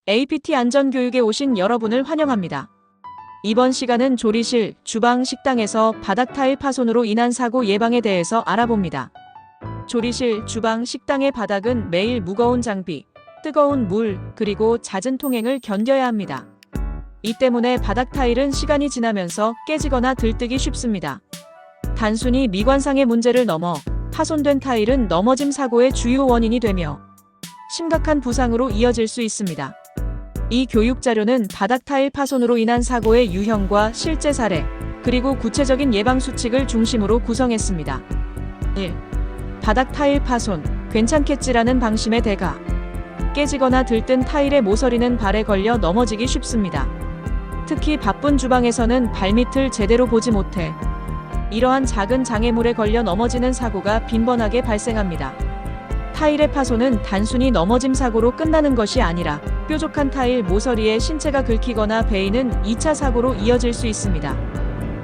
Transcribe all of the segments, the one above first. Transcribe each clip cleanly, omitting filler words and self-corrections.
APT 안전교육에 오신 여러분을 환영합니다. 이번 시간은 조리실, 주방, 식당에서 바닥 타일 파손으로 인한 사고 예방에 대해서 알아봅니다. 조리실, 주방, 식당의 바닥은 매일 무거운 장비, 뜨거운 물, 그리고 잦은 통행을 견뎌야 합니다. 이 때문에 바닥 타일은 시간이 지나면서 깨지거나 들뜨기 쉽습니다. 단순히 미관상의 문제를 넘어 파손된 타일은 넘어짐 사고의 주요 원인이 되며 심각한 부상으로 이어질 수 있습니다. 이 교육 자료는 바닥 타일 파손으로 인한 사고의 유형과 실제 사례, 그리고 구체적인 예방 수칙을 중심으로 구성했습니다. 1. 바닥 타일 파손, 괜찮겠지라는 방심의 대가. 깨지거나 들뜬 타일의 모서리는 발에 걸려 넘어지기 쉽습니다. 특히 바쁜 주방에서는 발밑을 제대로 보지 못해 이러한 작은 장애물에 걸려 넘어지는 사고가 빈번하게 발생합니다. 타일의 파손은 단순히 넘어짐 사고로 끝나는 것이 아니라 뾰족한 타일 모서리에 신체가 긁히거나 베이는 2차 사고로 이어질 수 있습니다.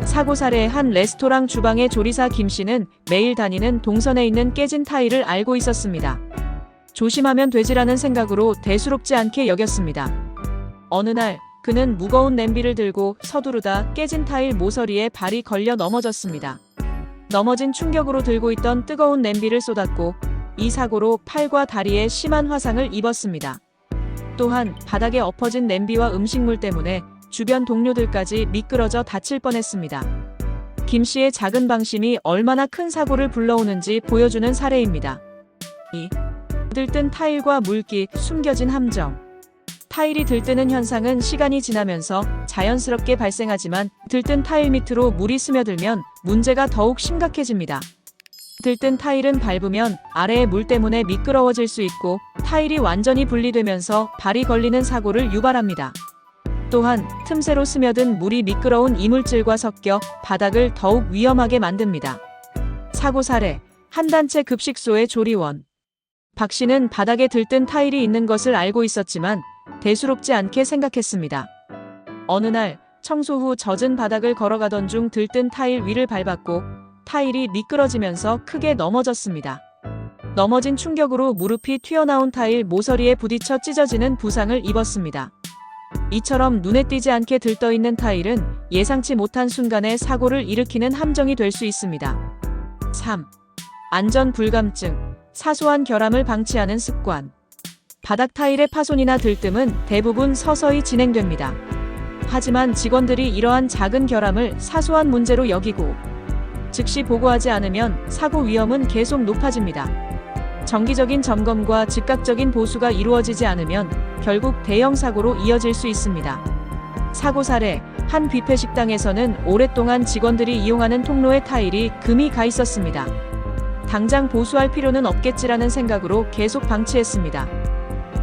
사고 사례 한 레스토랑 주방의 조리사 김 씨는 매일 다니는 동선에 있는 깨진 타일을 알고 있었습니다. 조심하면 되지라는 생각으로 대수롭지 않게 여겼습니다. 어느 날 그는 무거운 냄비를 들고 서두르다 깨진 타일 모서리에 발이 걸려 넘어졌습니다. 넘어진 충격으로 들고 있던 뜨거운 냄비를 쏟았고 이 사고로 팔과 다리에 심한 화상을 입었습니다. 또한 바닥에 엎어진 냄비와 음식물 때문에 주변 동료들까지 미끄러져 다칠 뻔했습니다. 김 씨의 작은 방심이 얼마나 큰 사고를 불러오는지 보여주는 사례입니다. 2. 들뜬 타일과 물기, 숨겨진 함정. 타일이 들뜨는 현상은 시간이 지나면서 자연스럽게 발생하지만 들뜬 타일 밑으로 물이 스며들면 문제가 더욱 심각해집니다. 들뜬 타일은 밟으면 아래의 물 때문에 미끄러워질 수 있고 타일이 완전히 분리되면서 발이 걸리는 사고를 유발합니다. 또한 틈새로 스며든 물이 미끄러운 이물질과 섞여 바닥을 더욱 위험하게 만듭니다. 사고 사례, 한 단체 급식소의 조리원. 박 씨는 바닥에 들뜬 타일이 있는 것을 알고 있었지만 대수롭지 않게 생각했습니다. 어느 날 청소 후 젖은 바닥을 걸어가던 중 들뜬 타일 위를 밟았고 타일이 미끄러지면서 크게 넘어졌습니다. 넘어진 충격으로 무릎이 튀어나온 타일 모서리에 부딪혀 찢어지는 부상을 입었습니다. 이처럼 눈에 띄지 않게 들떠있는 타일은 예상치 못한 순간에 사고를 일으키는 함정이 될 수 있습니다. 3. 안전 불감증, 사소한 결함을 방치하는 습관. 바닥 타일의 파손이나 들뜸은 대부분 서서히 진행됩니다. 하지만 직원들이 이러한 작은 결함을 사소한 문제로 여기고 즉시 보고하지 않으면 사고 위험은 계속 높아집니다. 정기적인 점검과 즉각적인 보수가 이루어지지 않으면 결국 대형 사고로 이어질 수 있습니다. 사고 사례, 한 뷔페 식당에서는 오랫동안 직원들이 이용하는 통로에 타일이 금이 가 있었습니다. 당장 보수할 필요는 없겠지라는 생각으로 계속 방치했습니다.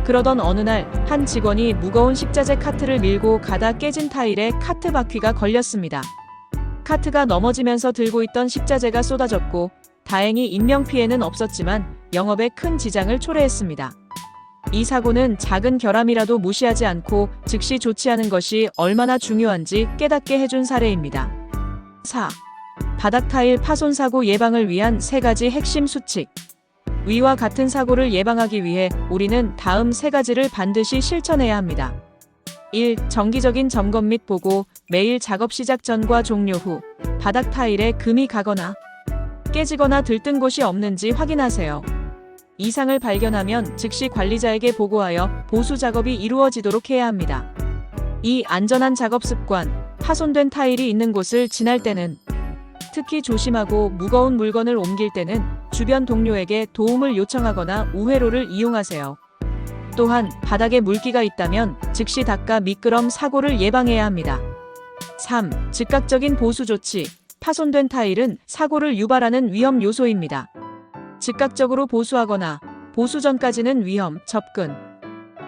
그러던 어느 날 한 직원이 무거운 식자재 카트를 밀고 가다 깨진 타일에 카트 바퀴가 걸렸습니다. 카트가 넘어지면서 들고 있던 식자재가 쏟아졌고 다행히 인명피해는 없었지만 영업에 큰 지장을 초래했습니다. 이 사고는 작은 결함이라도 무시하지 않고 즉시 조치하는 것이 얼마나 중요한지 깨닫게 해준 사례입니다. 4. 바닥 타일 파손 사고 예방을 위한 3가지 핵심 수칙. 위와 같은 사고를 예방하기 위해 우리는 다음 3가지를 반드시 실천해야 합니다. 1. 정기적인 점검 및 보고. 매일 작업 시작 전과 종료 후 바닥 타일에 금이 가거나 깨지거나 들뜬 곳이 없는지 확인하세요. 이상을 발견하면 즉시 관리자에게 보고하여 보수 작업이 이루어지도록 해야 합니다. 2. 안전한 작업 습관. 파손된 타일이 있는 곳을 지날 때는 특히 조심하고 무거운 물건을 옮길 때는 주변 동료에게 도움을 요청하거나 우회로를 이용하세요. 또한 바닥에 물기가 있다면 즉시 닦아 미끄럼 사고를 예방해야 합니다. 3. 즉각적인 보수 조치. 파손된 타일은 사고를 유발하는 위험 요소입니다. 즉각적으로 보수하거나 보수 전까지는 위험, 접근,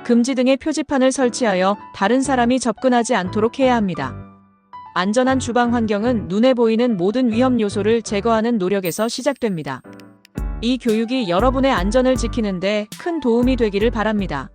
금지 등의 표지판을 설치하여 다른 사람이 접근하지 않도록 해야 합니다. 안전한 주방 환경은 눈에 보이는 모든 위험 요소를 제거하는 노력에서 시작됩니다. 이 교육이 여러분의 안전을 지키는 데 큰 도움이 되기를 바랍니다.